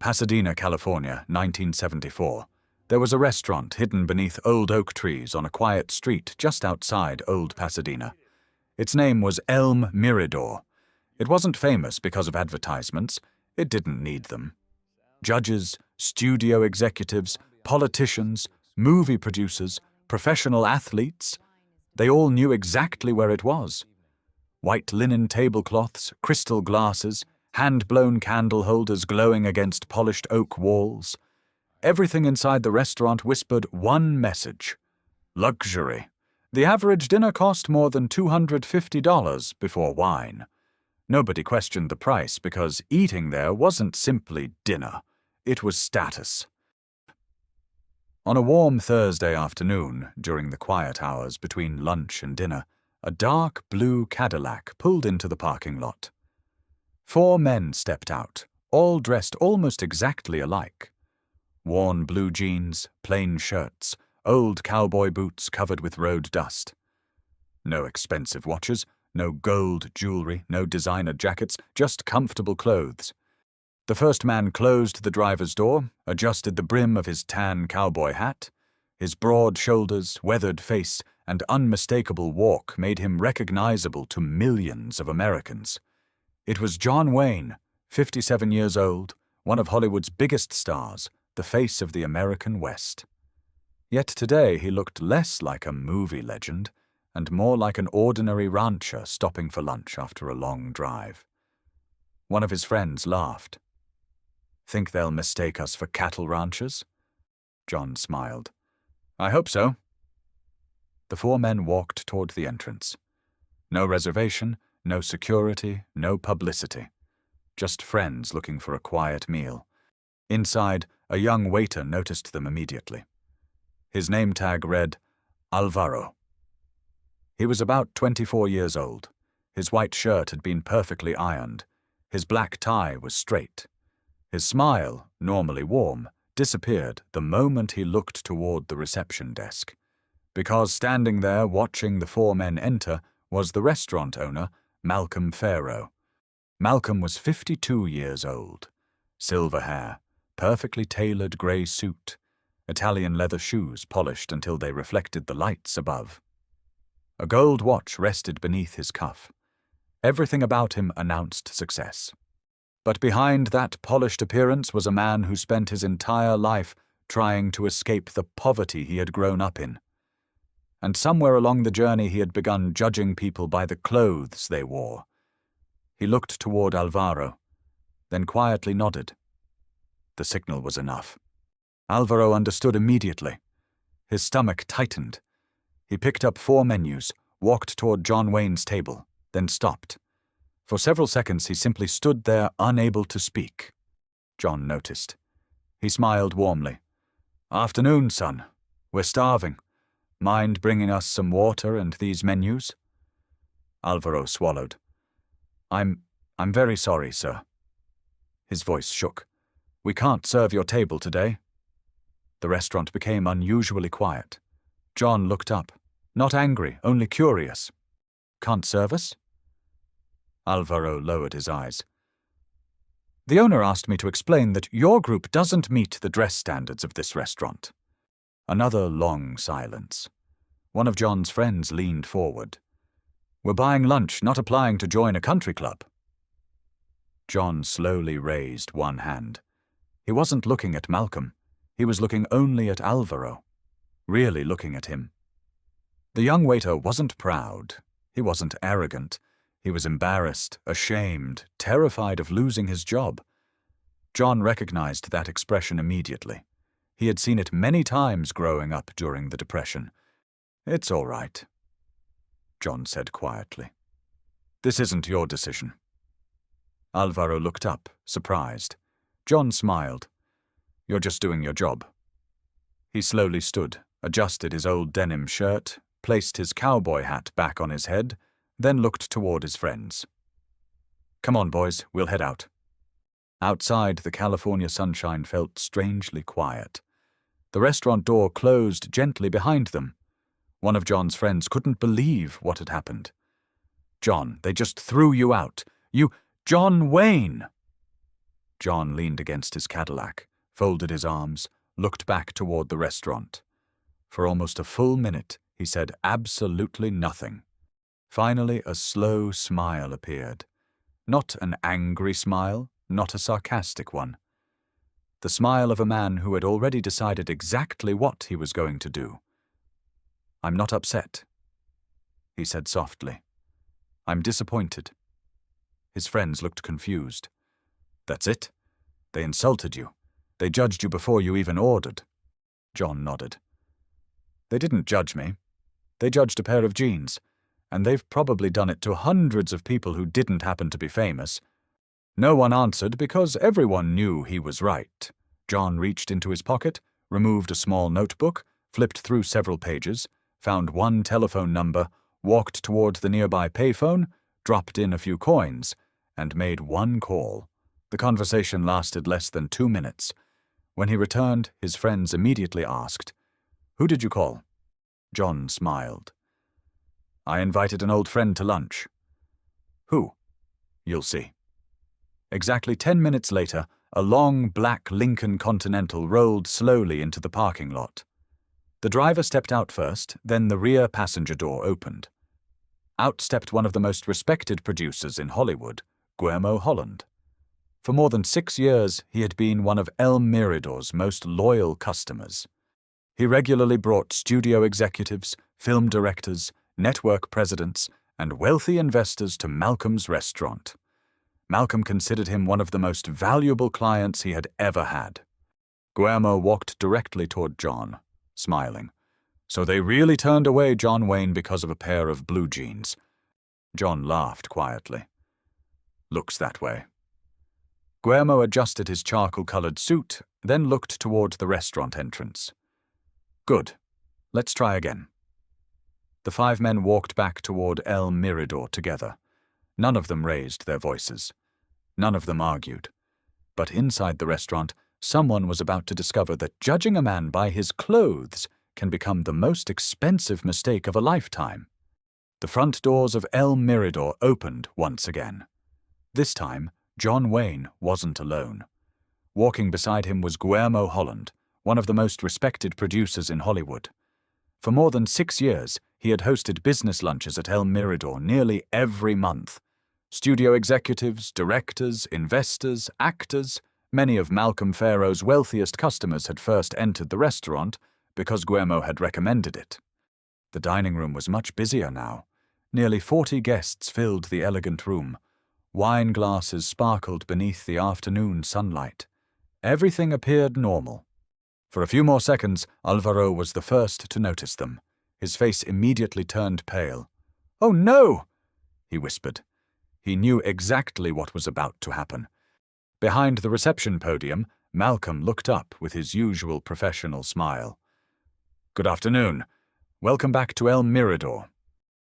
Pasadena, California, 1974. There was a restaurant hidden beneath old oak trees on a quiet street just outside Old Pasadena. Its name was Elm Miridor. It wasn't famous because of advertisements. It didn't need them. Judges, studio executives, politicians, movie producers, professional athletes, they all knew exactly where it was. White linen tablecloths, crystal glasses, hand-blown candle holders glowing against polished oak walls. Everything inside the restaurant whispered one message: luxury. The average dinner cost more than $250 before wine. Nobody questioned the price because eating there wasn't simply dinner. It was status. On a warm Thursday afternoon, during the quiet hours between lunch and dinner, a dark blue Cadillac pulled into the parking lot. 4 men stepped out, all dressed almost exactly alike. Worn blue jeans, plain shirts, old cowboy boots covered with road dust. No expensive watches, no gold jewelry, no designer jackets, just comfortable clothes. The first man closed the driver's door, adjusted the brim of his tan cowboy hat. His broad shoulders, weathered face, and unmistakable walk made him recognizable to millions of Americans. It was John Wayne, 57 years old, one of Hollywood's biggest stars, the face of the American West. Yet today he looked less like a movie legend and more like an ordinary rancher stopping for lunch after a long drive. One of his friends laughed. "Think they'll mistake us for cattle ranchers?" John smiled. "I hope so." The 4 men walked toward the entrance. No reservation, no security, no publicity. Just friends looking for a quiet meal. Inside, a young waiter noticed them immediately. His name tag read, Alvaro. He was about 24 years old. His white shirt had been perfectly ironed. His black tie was straight. His smile, normally warm, disappeared the moment he looked toward the reception desk. Because standing there watching the 4 men enter was the restaurant owner, Malcolm Pharaoh. Malcolm was 52 years old. Silver hair, perfectly tailored gray suit, Italian leather shoes polished until they reflected the lights above. A gold watch rested beneath his cuff. Everything about him announced success. But behind that polished appearance was a man who spent his entire life trying to escape the poverty he had grown up in. And somewhere along the journey he had begun judging people by the clothes they wore. He looked toward Alvaro, then quietly nodded. The signal was enough. Alvaro understood immediately. His stomach tightened. He picked up 4 menus, walked toward John Wayne's table, then stopped. For several seconds he simply stood there, unable to speak. John noticed. He smiled warmly. "Afternoon, son. We're starving. Mind bringing us some water and these menus?" Alvaro swallowed. I'm very sorry, sir." His voice shook. "We can't serve your table today." The restaurant became unusually quiet. John looked up, not angry, only curious. "Can't serve us?" Alvaro lowered his eyes. "The owner asked me to explain that your group doesn't meet the dress standards of this restaurant." Another long silence. One of John's friends leaned forward. "We're buying lunch, not applying to join a country club." John slowly raised one hand. He wasn't looking at Malcolm. He was looking only at Alvaro. Really looking at him. The young waiter wasn't proud. He wasn't arrogant. He was embarrassed, ashamed, terrified of losing his job. John recognized that expression immediately. He had seen it many times growing up during the Depression. "It's all right," John said quietly. "This isn't your decision." Alvaro looked up, surprised. John smiled. "You're just doing your job." He slowly stood, adjusted his old denim shirt, placed his cowboy hat back on his head, then looked toward his friends. "Come on, boys, we'll head out." Outside, the California sunshine felt strangely quiet. The restaurant door closed gently behind them. One of John's friends couldn't believe what had happened. "John, they just threw you out. John Wayne!" John leaned against his Cadillac, folded his arms, looked back toward the restaurant. For almost a full minute, he said absolutely nothing. Finally, a slow smile appeared. Not an angry smile, not a sarcastic one. The smile of a man who had already decided exactly what he was going to do. "I'm not upset," he said softly. "I'm disappointed." His friends looked confused. "That's it? They insulted you. They judged you before you even ordered." John nodded. "They didn't judge me. They judged a pair of jeans, and they've probably done it to hundreds of people who didn't happen to be famous. No one answered because everyone knew he was right." John reached into his pocket, removed a small notebook, flipped through several pages, found one telephone number, walked toward the nearby payphone, dropped in a few coins, and made one call. The conversation lasted less than 2 minutes. When he returned, his friends immediately asked, "Who did you call?" John smiled. "I invited an old friend to lunch." "Who?" "You'll see." Exactly 10 minutes later, a long black Lincoln Continental rolled slowly into the parking lot. The driver stepped out first, then the rear passenger door opened. Out stepped one of the most respected producers in Hollywood, Guillermo Holland. For more than 6 years, he had been one of Elm Miridor's most loyal customers. He regularly brought studio executives, film directors, network presidents, and wealthy investors to Malcolm's restaurant. Malcolm considered him one of the most valuable clients he had ever had. Guillermo walked directly toward John, smiling. "So they really turned away John Wayne because of a pair of blue jeans." John laughed quietly. "Looks that way." Guillermo adjusted his charcoal-colored suit, then looked toward the restaurant entrance. "Good. Let's try again." The 5 men walked back toward Elm Miridor together. None of them raised their voices. None of them argued. But inside the restaurant, someone was about to discover that judging a man by his clothes can become the most expensive mistake of a lifetime. The front doors of Elm Miridor opened once again. This time, John Wayne wasn't alone. Walking beside him was Guillermo Holland, one of the most respected producers in Hollywood. For more than 6 years, he had hosted business lunches at Elm Miridor nearly every month. Studio executives, directors, investors, actors, many of Malcolm Pharaoh's wealthiest customers had first entered the restaurant because Guillermo had recommended it. The dining room was much busier now. Nearly 40 guests filled the elegant room. Wine glasses sparkled beneath the afternoon sunlight. Everything appeared normal. For a few more seconds, Alvaro was the first to notice them. His face immediately turned pale. "Oh no!" he whispered. He knew exactly what was about to happen. Behind the reception podium, Malcolm looked up with his usual professional smile. "Good afternoon. Welcome back to Elm Miridor."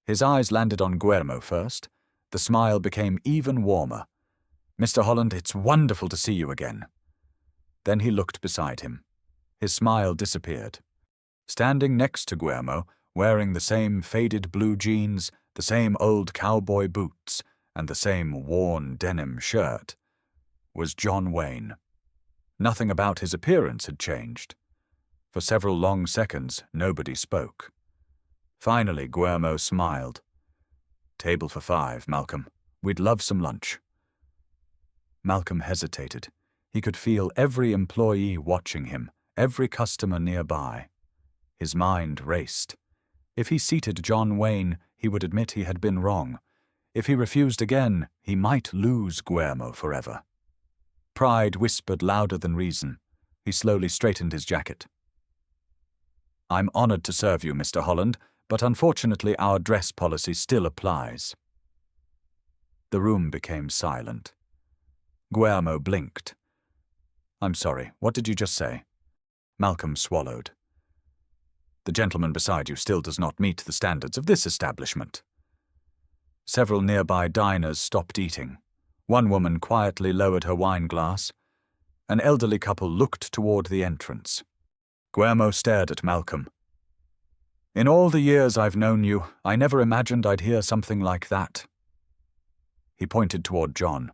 His eyes landed on Guillermo first. The smile became even warmer. "Mr. Holland, it's wonderful to see you again." Then he looked beside him. His smile disappeared. Standing next to Guillermo, wearing the same faded blue jeans, the same old cowboy boots, and the same worn denim shirt, was John Wayne. Nothing about his appearance had changed. For several long seconds, nobody spoke. Finally, Guillermo smiled. "Table for 5, Malcolm. We'd love some lunch." Malcolm hesitated. He could feel every employee watching him, every customer nearby. His mind raced. If he seated John Wayne, he would admit he had been wrong. If he refused again, he might lose Guillermo forever. Pride whispered louder than reason. He slowly straightened his jacket. "I'm honored to serve you, Mr. Holland, but unfortunately our dress policy still applies." The room became silent. Guillermo blinked. "I'm sorry, what did you just say?" Malcolm swallowed. "The gentleman beside you still does not meet the standards of this establishment." Several nearby diners stopped eating. One woman quietly lowered her wine glass. An elderly couple looked toward the entrance. Guillermo stared at Malcolm. "In all the years I've known you, I never imagined I'd hear something like that." He pointed toward John.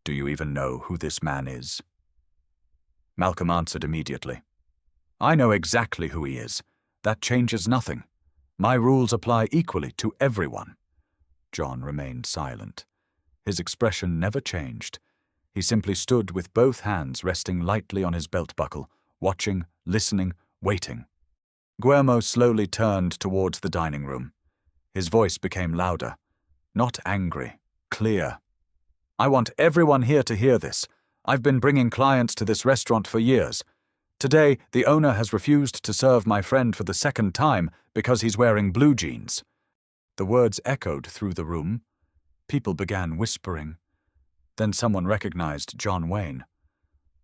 Do you even know who this man is? Malcolm answered immediately. I know exactly who he is. That changes nothing. My rules apply equally to everyone. John remained silent. His expression never changed. He simply stood with both hands resting lightly on his belt buckle, watching, listening, waiting. Guillermo slowly turned towards the dining room. His voice became louder. Not angry, clear. I want everyone here to hear this. I've been bringing clients to this restaurant for years. Today, the owner has refused to serve my friend for the second time because he's wearing blue jeans. The words echoed through the room. People began whispering. Then someone recognized John Wayne.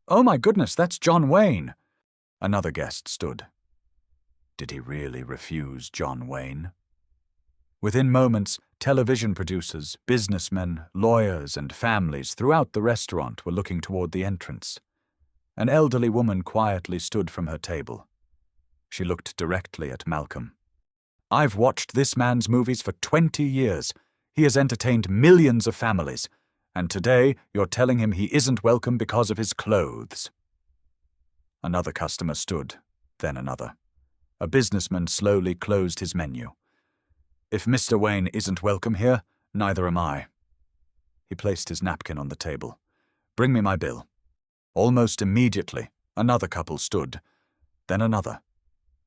Oh my goodness, that's John Wayne! Another guest stood. Did he really refuse John Wayne? Within moments, television producers, businessmen, lawyers, and families throughout the restaurant were looking toward the entrance. An elderly woman quietly stood from her table. She looked directly at Malcolm. I've watched this man's movies for 20 years. He has entertained millions of families. And today, you're telling him he isn't welcome because of his clothes. Another customer stood, then another. A businessman slowly closed his menu. If Mr. Wayne isn't welcome here, neither am I. He placed his napkin on the table. Bring me my bill. Almost immediately, another couple stood, then another.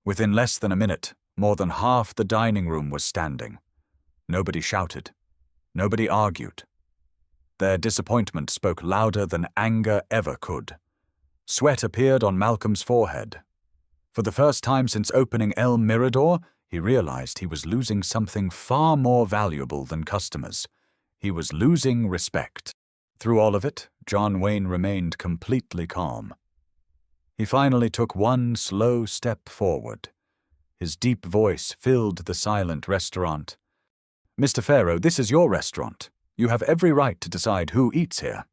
Within less than a minute, more than half the dining room was standing. Nobody shouted. Nobody argued. Their disappointment spoke louder than anger ever could. Sweat appeared on Malcolm's forehead. For the first time since opening Elm Miridor, he realized he was losing something far more valuable than customers. He was losing respect. Through all of it, John Wayne remained completely calm. He finally took one slow step forward. His deep voice filled the silent restaurant. Mr. Pharaoh, this is your restaurant. You have every right to decide who eats here.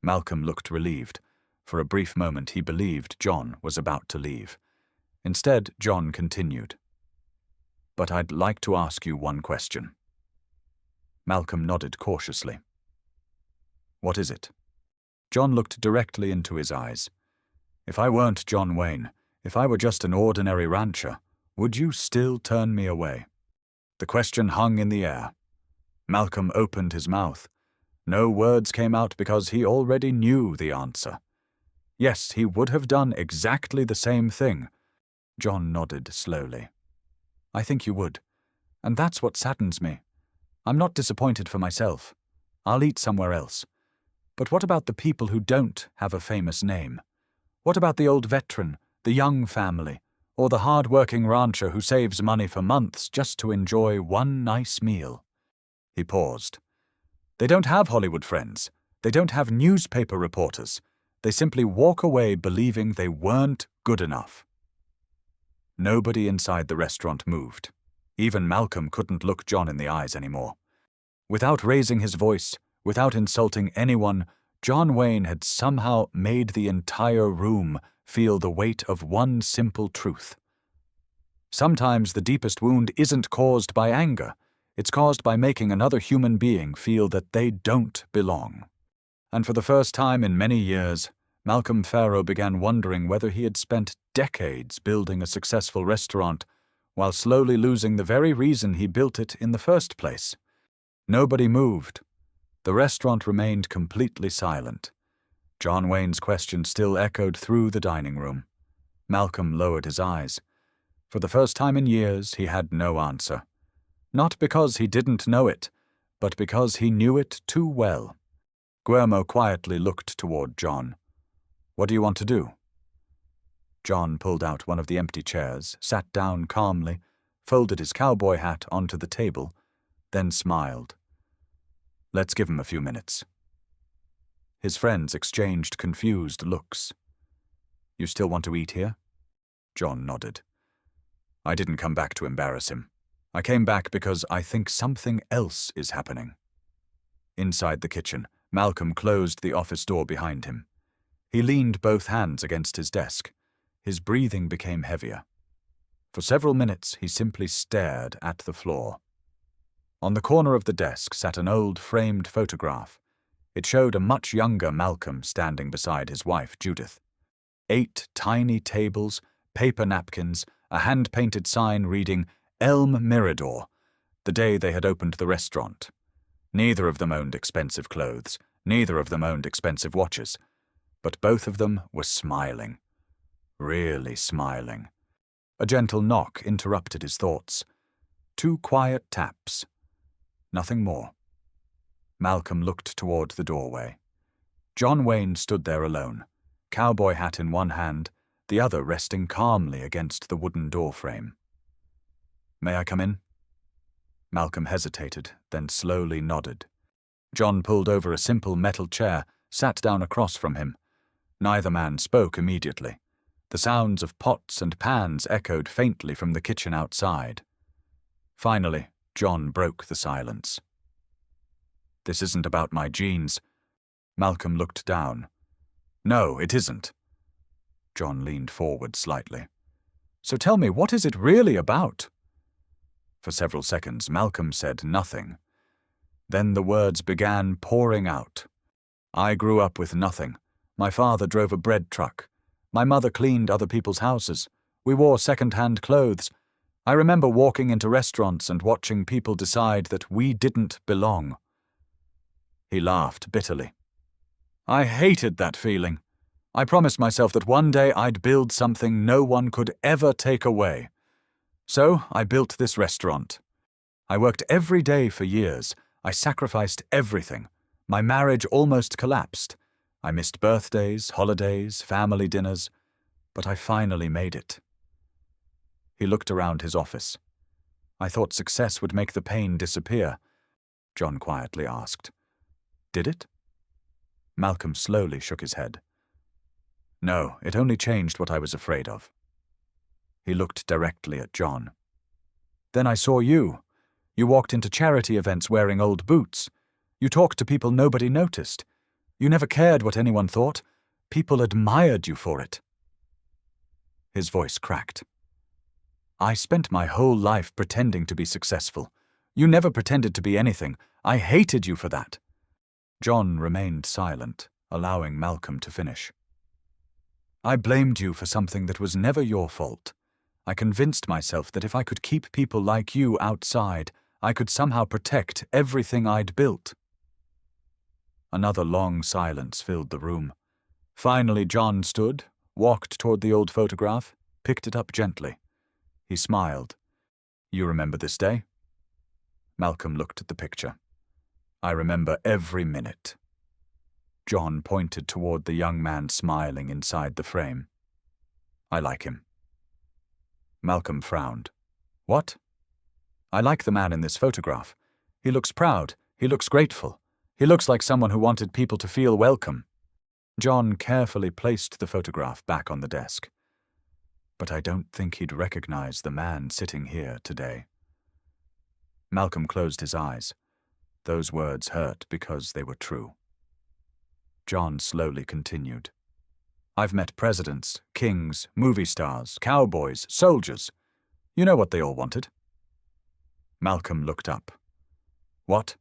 Malcolm looked relieved. For a brief moment he believed John was about to leave. Instead, John continued. But I'd like to ask you one question. Malcolm nodded cautiously. What is it? John looked directly into his eyes. If I weren't John Wayne, if I were just an ordinary rancher, would you still turn me away? The question hung in the air. Malcolm opened his mouth. No words came out because he already knew the answer. Yes, he would have done exactly the same thing. John nodded slowly. I think you would. And that's what saddens me. I'm not disappointed for myself. I'll eat somewhere else. But what about the people who don't have a famous name? What about the old veteran, the young family, or the hard-working rancher who saves money for months just to enjoy one nice meal? He paused. They don't have Hollywood friends. They don't have newspaper reporters. They simply walk away believing they weren't good enough. Nobody inside the restaurant moved. Even Malcolm couldn't look John in the eyes anymore. Without raising his voice, without insulting anyone, John Wayne had somehow made the entire room feel the weight of one simple truth. Sometimes the deepest wound isn't caused by anger. It's caused by making another human being feel that they don't belong. And for the first time in many years, Malcolm Pharaoh began wondering whether he had spent decades building a successful restaurant while slowly losing the very reason he built it in the first place. Nobody moved. The restaurant remained completely silent. John Wayne's question still echoed through the dining room. Malcolm lowered his eyes. For the first time in years, he had no answer. Not because he didn't know it, but because he knew it too well. Guillermo quietly looked toward John. What do you want to do? John pulled out one of the empty chairs, sat down calmly, folded his cowboy hat onto the table, then smiled. Let's give him a few minutes. His friends exchanged confused looks. You still want to eat here? John nodded. I didn't come back to embarrass him. I came back because I think something else is happening. Inside the kitchen, Malcolm closed the office door behind him. He leaned both hands against his desk. His breathing became heavier. For several minutes, he simply stared at the floor. On the corner of the desk sat an old framed photograph. It showed a much younger Malcolm standing beside his wife, Judith. 8 tiny tables, paper napkins, a hand-painted sign reading Elm Miridor, the day they had opened the restaurant. Neither of them owned expensive clothes, neither of them owned expensive watches, but both of them were smiling. Really smiling. A gentle knock interrupted his thoughts. 2 quiet taps. Nothing more. Malcolm looked toward the doorway. John Wayne stood there alone, cowboy hat in one hand, the other resting calmly against the wooden doorframe. "May I come in?" Malcolm hesitated, then slowly nodded. John pulled over a simple metal chair, sat down across from him. Neither man spoke immediately. The sounds of pots and pans echoed faintly from the kitchen outside. Finally, John broke the silence. "This isn't about my genes." Malcolm looked down. "No, it isn't." John leaned forward slightly. "So tell me, what is it really about?" For several seconds, Malcolm said nothing. Then the words began pouring out. "I grew up with nothing. My father drove a bread truck. My mother cleaned other people's houses. We wore second-hand clothes. I remember walking into restaurants and watching people decide that we didn't belong." He laughed bitterly. "I hated that feeling. I promised myself that one day I'd build something no one could ever take away. So I built this restaurant. I worked every day for years. I sacrificed everything. My marriage almost collapsed. I missed birthdays, holidays, family dinners, but I finally made it." He looked around his office. "I thought success would make the pain disappear," John quietly asked. "Did it?" Malcolm slowly shook his head. "No, it only changed what I was afraid of." He looked directly at John. "Then I saw you. You walked into charity events wearing old boots. You talked to people nobody noticed. You never cared what anyone thought. People admired you for it." His voice cracked. "I spent my whole life pretending to be successful. You never pretended to be anything. I hated you for that." John remained silent, allowing Malcolm to finish. "I blamed you for something that was never your fault. I convinced myself that if I could keep people like you outside, I could somehow protect everything I'd built." Another long silence filled the room. Finally, John stood, walked toward the old photograph, picked it up gently. He smiled. "You remember this day?" Malcolm looked at the picture. "I remember every minute." John pointed toward the young man smiling inside the frame. "I like him." Malcolm frowned. "What?" "I like the man in this photograph. He looks proud. He looks grateful. He looks like someone who wanted people to feel welcome." John carefully placed the photograph back on the desk. "But I don't think he'd recognize the man sitting here today." Malcolm closed his eyes. Those words hurt because they were true. John slowly continued. "I've met presidents, kings, movie stars, cowboys, soldiers. You know what they all wanted." Malcolm looked up. "What?"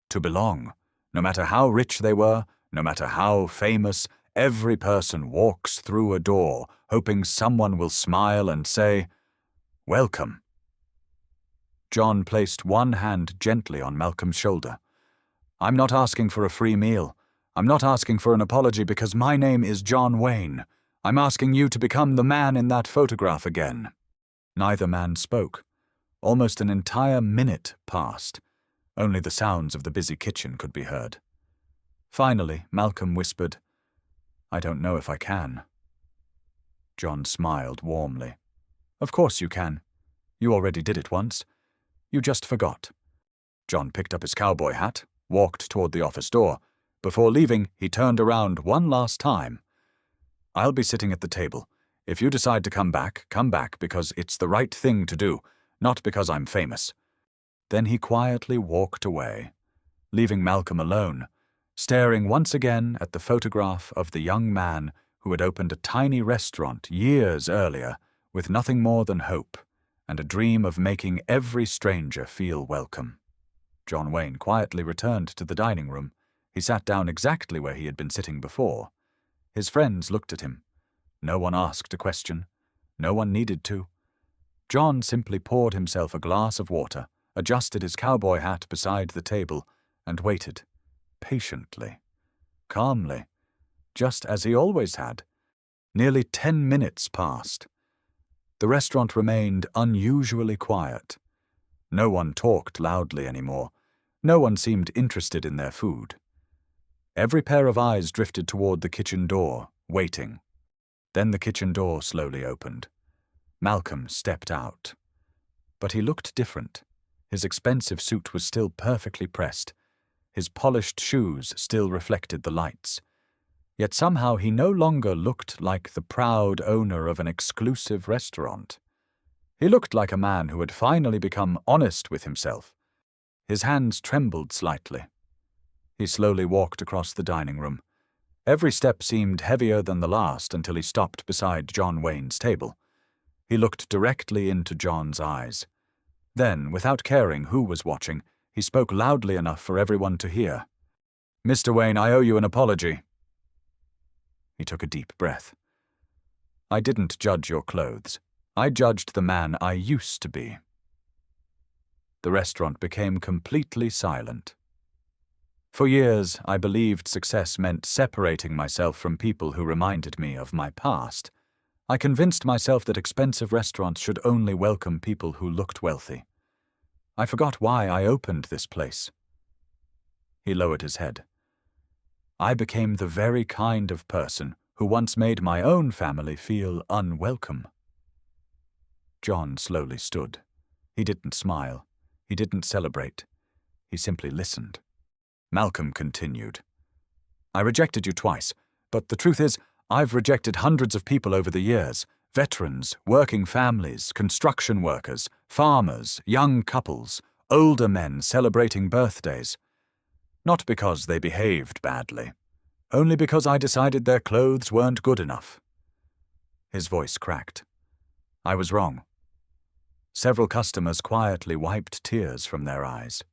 "To belong. No matter how rich they were, no matter how famous, every person walks through a door, hoping someone will smile and say, 'Welcome.'" John placed one hand gently on Malcolm's shoulder. "I'm not asking for a free meal. I'm not asking for an apology because my name is John Wayne. I'm asking you to become the man in that photograph again." Neither man spoke. Almost an entire minute passed. Only the sounds of the busy kitchen could be heard. Finally, Malcolm whispered, "I don't know if I can." John smiled warmly. "Of course you can. You already did it once. You just forgot." John picked up his cowboy hat, walked toward the office door. Before leaving, he turned around one last time. "I'll be sitting at the table. If you decide to come back because it's the right thing to do, not because I'm famous." Then he quietly walked away, leaving Malcolm alone, staring once again at the photograph of the young man who had opened a tiny restaurant years earlier with nothing more than hope and a dream of making every stranger feel welcome. John Wayne quietly returned to the dining room, He sat down exactly where he had been sitting before. His friends looked at him. No one asked a question. No one needed to. John simply poured himself a glass of water, adjusted his cowboy hat beside the table, and waited, patiently, calmly, just as he always had. Nearly 10 minutes passed. The restaurant remained unusually quiet. No one talked loudly anymore. No one seemed interested in their food. Every pair of eyes drifted toward the kitchen door, waiting. Then the kitchen door slowly opened. Malcolm stepped out. But he looked different. His expensive suit was still perfectly pressed. His polished shoes still reflected the lights. Yet somehow he no longer looked like the proud owner of an exclusive restaurant. He looked like a man who had finally become honest with himself. His hands trembled slightly. He slowly walked across the dining room. Every step seemed heavier than the last until he stopped beside John Wayne's table. He looked directly into John's eyes. Then, without caring who was watching, he spoke loudly enough for everyone to hear. "Mr. Wayne, I owe you an apology." He took a deep breath. "I didn't judge your clothes. I judged the man I used to be." The restaurant became completely silent. For years, I believed success meant separating myself from people who reminded me of my past. I convinced myself that expensive restaurants should only welcome people who looked wealthy. I forgot why I opened this place. He lowered his head. I became the very kind of person who once made my own family feel unwelcome. John slowly stood. He didn't smile. He didn't celebrate. He simply listened. Malcolm continued. "I rejected you twice, but the truth is, I've rejected hundreds of people over the years. Veterans, working families, construction workers, farmers, young couples, older men celebrating birthdays. Not because they behaved badly, only because I decided their clothes weren't good enough." His voice cracked. I was wrong. Several customers quietly wiped tears from their eyes.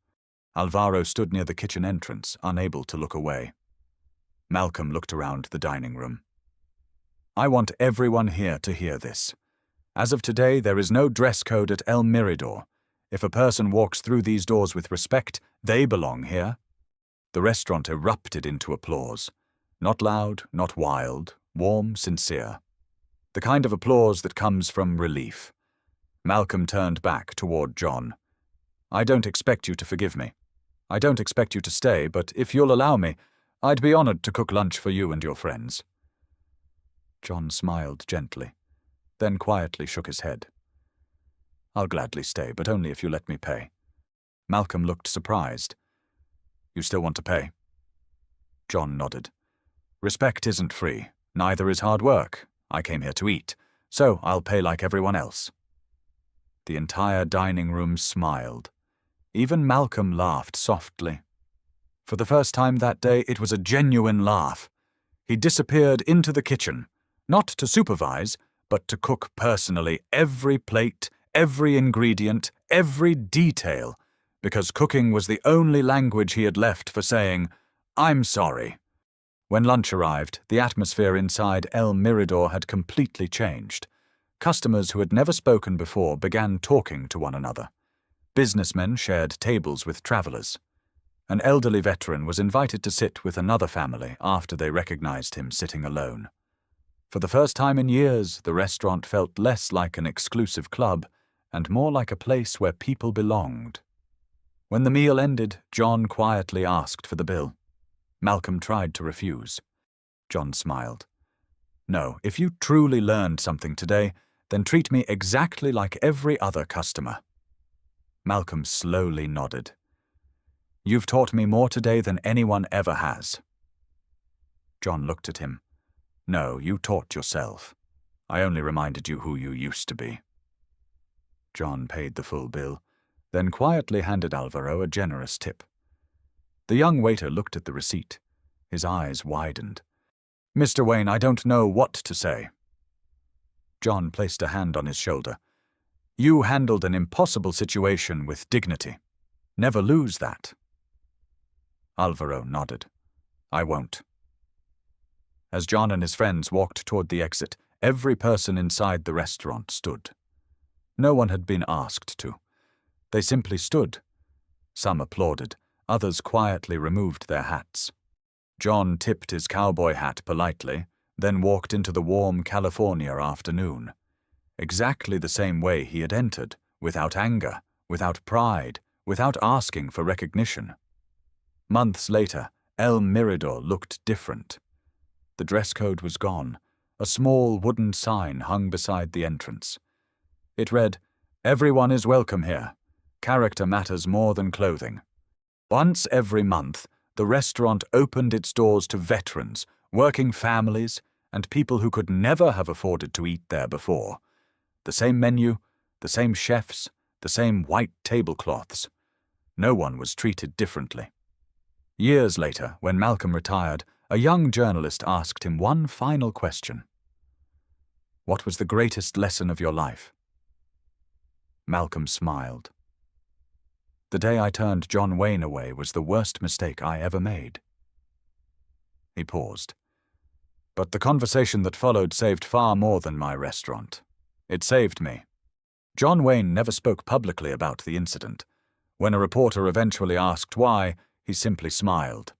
Alvaro stood near the kitchen entrance, unable to look away. Malcolm looked around the dining room. "I want everyone here to hear this. As of today, there is no dress code at Elm Miridor. If a person walks through these doors with respect, they belong here." The restaurant erupted into applause. Not loud, not wild, warm, sincere. The kind of applause that comes from relief. Malcolm turned back toward John. "I don't expect you to forgive me. I don't expect you to stay, but if you'll allow me, I'd be honored to cook lunch for you and your friends." John smiled gently, then quietly shook his head. "I'll gladly stay, but only if you let me pay." Malcolm looked surprised. "You still want to pay?" John nodded. "Respect isn't free, neither is hard work. I came here to eat, so I'll pay like everyone else." The entire dining room smiled. Even Malcolm laughed softly. For the first time that day, it was a genuine laugh. He disappeared into the kitchen, not to supervise, but to cook personally every plate, every ingredient, every detail, because cooking was the only language he had left for saying, "I'm sorry." When lunch arrived, the atmosphere inside Elm Miridor had completely changed. Customers who had never spoken before began talking to one another. Businessmen shared tables with travelers. An elderly veteran was invited to sit with another family after they recognized him sitting alone. For the first time in years, the restaurant felt less like an exclusive club and more like a place where people belonged. When the meal ended, John quietly asked for the bill. Malcolm tried to refuse. John smiled. "No, if you truly learned something today, then treat me exactly like every other customer." Malcolm slowly nodded. "You've taught me more today than anyone ever has." John looked at him. "No, you taught yourself. I only reminded you who you used to be." John paid the full bill, then quietly handed Alvaro a generous tip. The young waiter looked at the receipt. His eyes widened. "Mr. Wayne, I don't know what to say." John placed a hand on his shoulder. "You handled an impossible situation with dignity. Never lose that." Alvaro nodded. I won't. As John and his friends walked toward the exit, every person inside the restaurant stood. No one had been asked to. They simply stood. Some applauded, others quietly removed their hats. John tipped his cowboy hat politely, then walked into the warm California afternoon. Exactly the same way he had entered, without anger, without pride, without asking for recognition. Months later, Elm Miridor looked different. The dress code was gone. A small wooden sign hung beside the entrance. It read, "Everyone is welcome here. Character matters more than clothing." Once every month, the restaurant opened its doors to veterans, working families, and people who could never have afforded to eat there before. The same menu, the same chefs, the same white tablecloths. No one was treated differently. Years later, when Malcolm retired, a young journalist asked him one final question. "What was the greatest lesson of your life?" Malcolm smiled. "The day I turned John Wayne away was the worst mistake I ever made." He paused. But the conversation that followed saved far more than my restaurant. It saved me. John Wayne never spoke publicly about the incident. When a reporter eventually asked why, he simply smiled.